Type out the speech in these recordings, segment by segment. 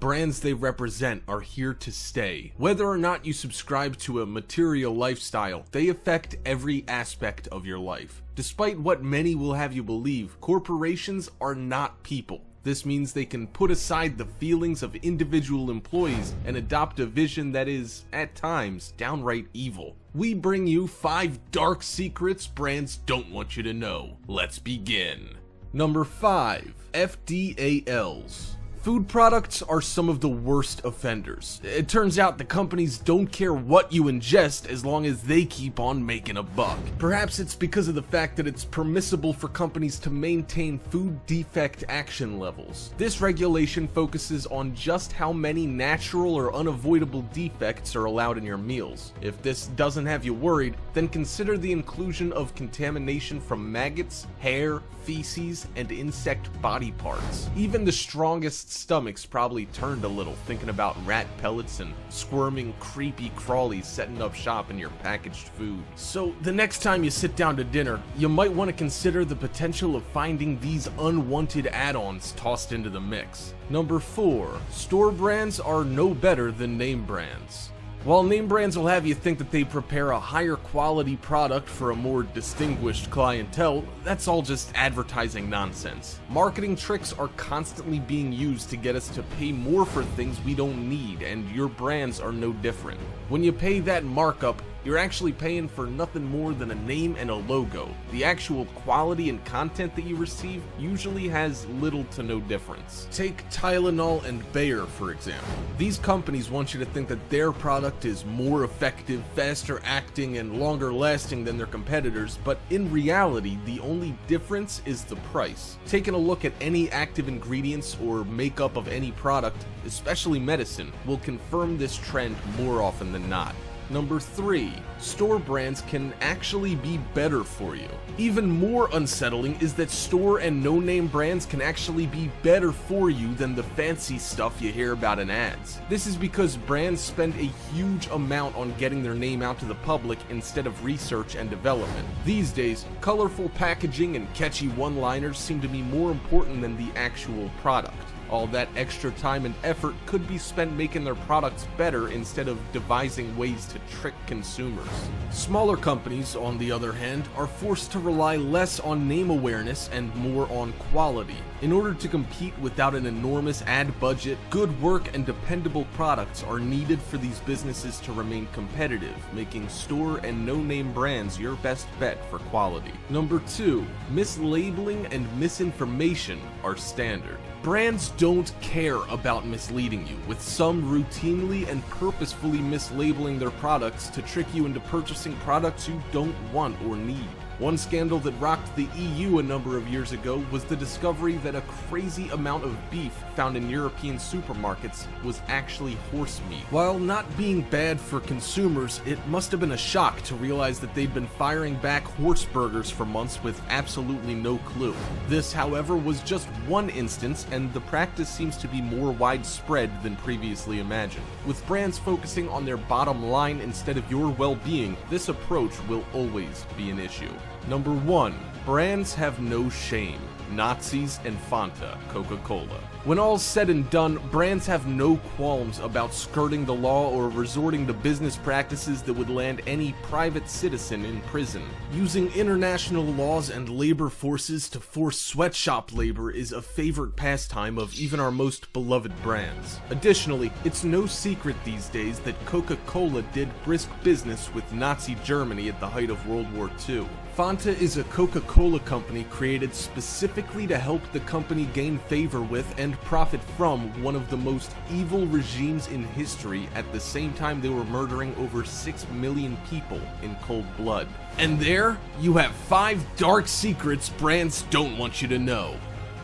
brands they represent are here to stay. Whether or not you subscribe to a material lifestyle, they affect every aspect of your life. Despite what many will have you believe, corporations are not people. This means they can put aside the feelings of individual employees and adopt a vision that is, at times, downright evil. We bring you 5 dark secrets brands don't want you to know. Let's begin. Number 5. FDALs. Food products are some of the worst offenders. It turns out the companies don't care what you ingest as long as they keep on making a buck. Perhaps it's because of the fact that it's permissible for companies to maintain food defect action levels. This regulation focuses on just how many natural or unavoidable defects are allowed in your meals. If this doesn't have you worried, then consider the inclusion of contamination from maggots, hair, feces, and insect body parts. Even the strongest stomachs probably turned a little thinking about rat pellets and squirming creepy crawlies setting up shop in your packaged food. So the next time you sit down to dinner, you might want to consider the potential of finding these unwanted add-ons tossed into the mix. Number 4. Store brands are no better than name brands. While name brands will have you think that they prepare a higher quality product for a more distinguished clientele, that's all just advertising nonsense. Marketing tricks are constantly being used to get us to pay more for things we don't need, and your brands are no different. When you pay that markup, you're actually paying for nothing more than a name and a logo. The actual quality and content that you receive usually has little to no difference. Take Tylenol and Bayer, for example. These companies want you to think that their product is more effective, faster acting, and longer lasting than their competitors, but in reality, the only difference is the price. Taking a look at any active ingredients or makeup of any product, especially medicine, will confirm this trend more often than not. Number 3. Store brands can actually be better for you. Even more unsettling is that store and no-name brands can actually be better for you than the fancy stuff you hear about in ads. This is because brands spend a huge amount on getting their name out to the public instead of research and development. These days, colorful packaging and catchy one-liners seem to be more important than the actual product. All that extra time and effort could be spent making their products better instead of devising ways to trick consumers. Smaller companies, on the other hand, are forced to rely less on name awareness and more on quality. In order to compete without an enormous ad budget, good work and dependable products are needed for these businesses to remain competitive, making store and no-name brands your best bet for quality. Number 2. Mislabeling and misinformation are standard. Brands don't care about misleading you, with some routinely and purposefully mislabeling their products to trick you into purchasing products you don't want or need. One scandal that rocked the EU a number of years ago was the discovery that a crazy amount of beef found in European supermarkets was actually horse meat. While not being bad for consumers, it must have been a shock to realize that they'd been firing back horse burgers for months with absolutely no clue. This, however, was just one instance, and the practice seems to be more widespread than previously imagined. With brands focusing on their bottom line instead of your well-being, this approach will always be an issue. Number 1. Brands have no shame. Nazis and Fanta, Coca-Cola. When all's said and done, brands have no qualms about skirting the law or resorting to business practices that would land any private citizen in prison. Using international laws and labor forces to force sweatshop labor is a favorite pastime of even our most beloved brands. Additionally, it's no secret these days that Coca-Cola did brisk business with Nazi Germany at the height of World War II. Fanta is a Coca-Cola company created specifically to help the company gain favor with and profit from one of the most evil regimes in history at the same time they were murdering over 6 million people in cold blood. And there, you have 5 dark secrets brands don't want you to know.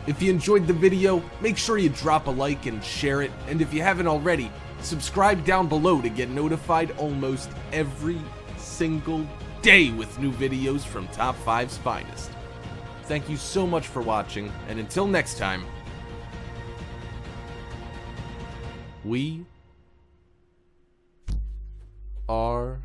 If you enjoyed the video, make sure you drop a like and share it, and if you haven't already, subscribe down below to get notified almost every single day with new videos from Top 5's finest. Thank you so much for watching, and until next time, we are